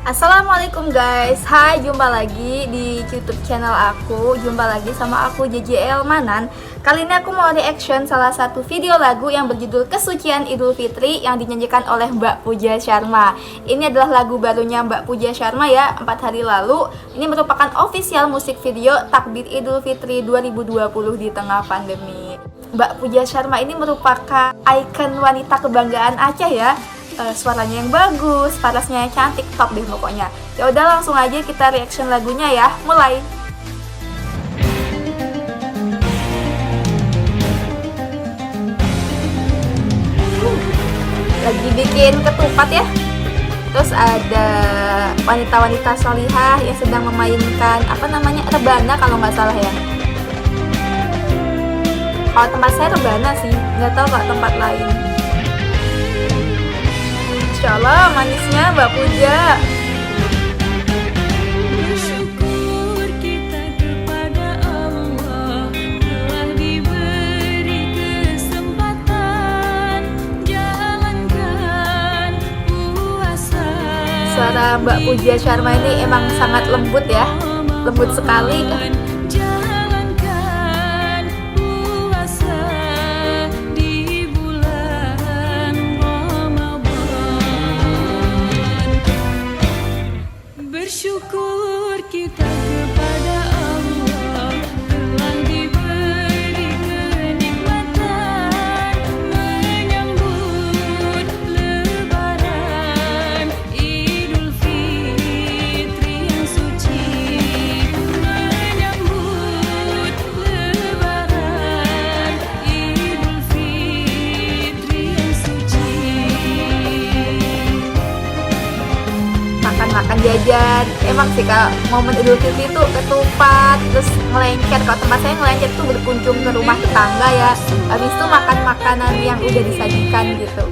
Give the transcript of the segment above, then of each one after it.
Assalamualaikum guys, hai, jumpa lagi di YouTube channel aku. Jumpa lagi sama aku JJL Manan. Kali ini aku mau reaction salah satu video lagu yang berjudul Kesucian Idul Fitri yang dinyanyikan oleh Mbak Pooja Sharma. Ini adalah lagu barunya Mbak Pooja Sharma ya, 4 hari lalu. Ini merupakan official musik video Takbir Idul Fitri 2020 di tengah pandemi. Mbak Pooja Sharma ini merupakan ikon wanita kebanggaan Aceh ya. Suaranya yang bagus, parasnya yang cantik, top deh pokoknya. Ya udah, langsung aja kita reaction lagunya ya. Mulai. Lagi bikin ketupat ya. Terus ada wanita-wanita solihah yang sedang memainkan rebana kalau nggak salah ya. Kalau tempat saya rebana sih, nggak tahu kok tempat lain. Insya Allah manisnya Mbak Pooja. Bersyukur kita kepada Allah telah diberi kesempatan jalankan puasa. Suara Mbak Pooja Sharma ini emang sangat lembut ya, lembut sekali. Bersyukur kita kepada Allah telah diberi kenikmatan menyambut Lebaran Idul Fitri yang suci, menyambut Lebaran Idul Fitri yang suci. Makan jajan, emang sih kalau momen Idul Fitri itu ketupat, terus ngelengket. Kalau tempat saya ngelengket tuh berkunjung ke rumah tetangga ya, habis itu makan makanan yang udah disajikan gitu.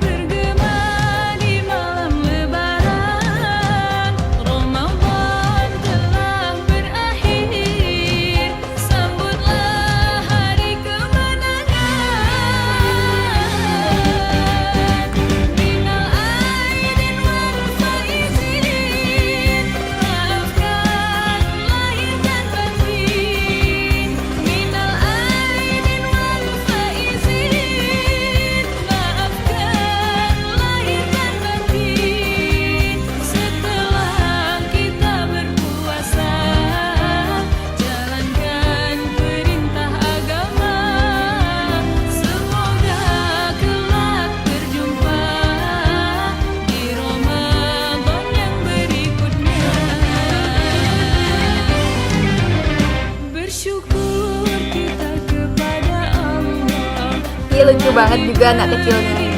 Ini lucu banget juga anak kecilnya ini.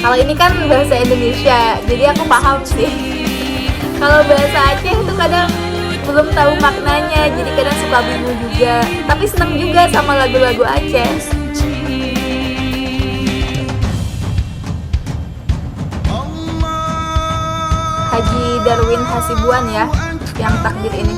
Kalau ini kan bahasa Indonesia, jadi aku paham sih. Kalau bahasa Aceh itu kadang belum tahu maknanya, jadi kadang suka bingung juga. Tapi seneng juga sama lagu-lagu Aceh. Haji Darwin Hasibuan ya, yang takbir ini.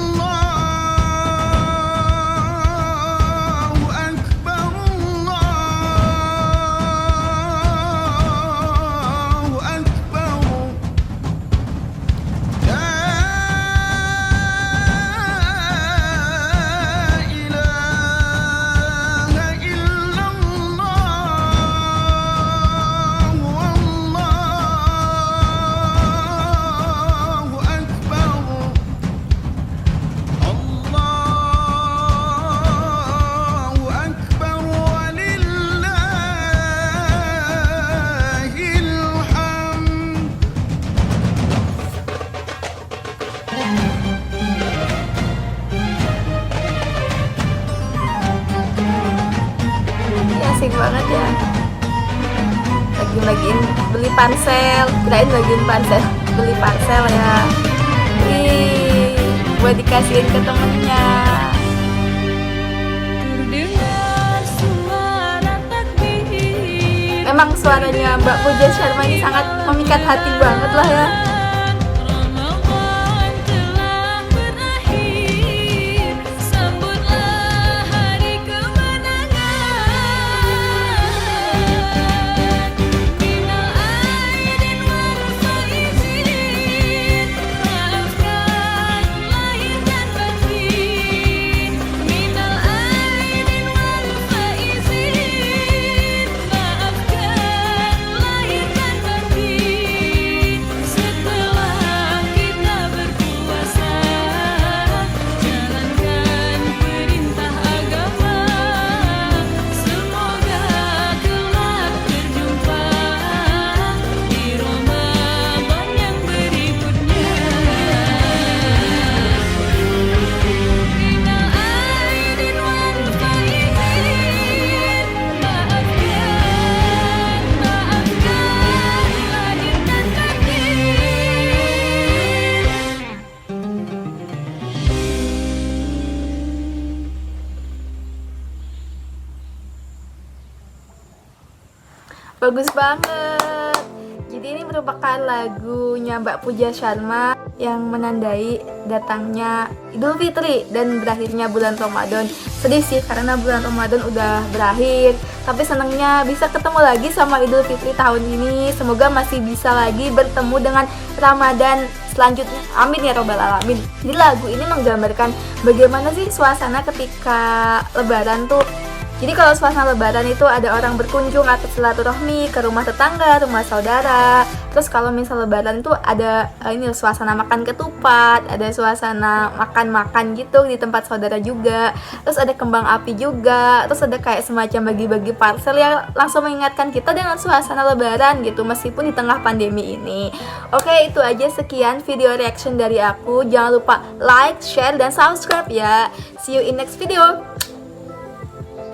Asik banget ya. Lagi beli parsel, kirain bagiin parsel, beli parsel ya. Ih, buat dikasihin ke temennya. Memang suaranya Mbak Pooja Sharma ini sangat memikat hati banget lah ya. Bagus banget. Jadi ini merupakan lagunya Mbak Puja Sharma yang menandai datangnya Idul Fitri dan berakhirnya bulan Ramadan. Sedih sih karena bulan Ramadan udah berakhir, tapi senangnya bisa ketemu lagi sama Idul Fitri tahun ini. Semoga masih bisa lagi bertemu dengan Ramadan selanjutnya. Amin ya robbal alamin. Jadi lagu ini menggambarkan bagaimana sih suasana ketika Lebaran tuh. Jadi kalau suasana Lebaran itu ada orang berkunjung atau silaturahmi ke rumah tetangga, rumah saudara. Terus kalau misal Lebaran itu ada ini suasana makan ketupat, ada suasana makan-makan gitu di tempat saudara juga. Terus ada kembang api juga. Terus ada kayak semacam bagi-bagi parcel yang langsung mengingatkan kita dengan suasana Lebaran gitu meskipun di tengah pandemi ini. Oke, itu aja sekian video reaction dari aku. Jangan lupa like, share, dan subscribe ya. See you in next video.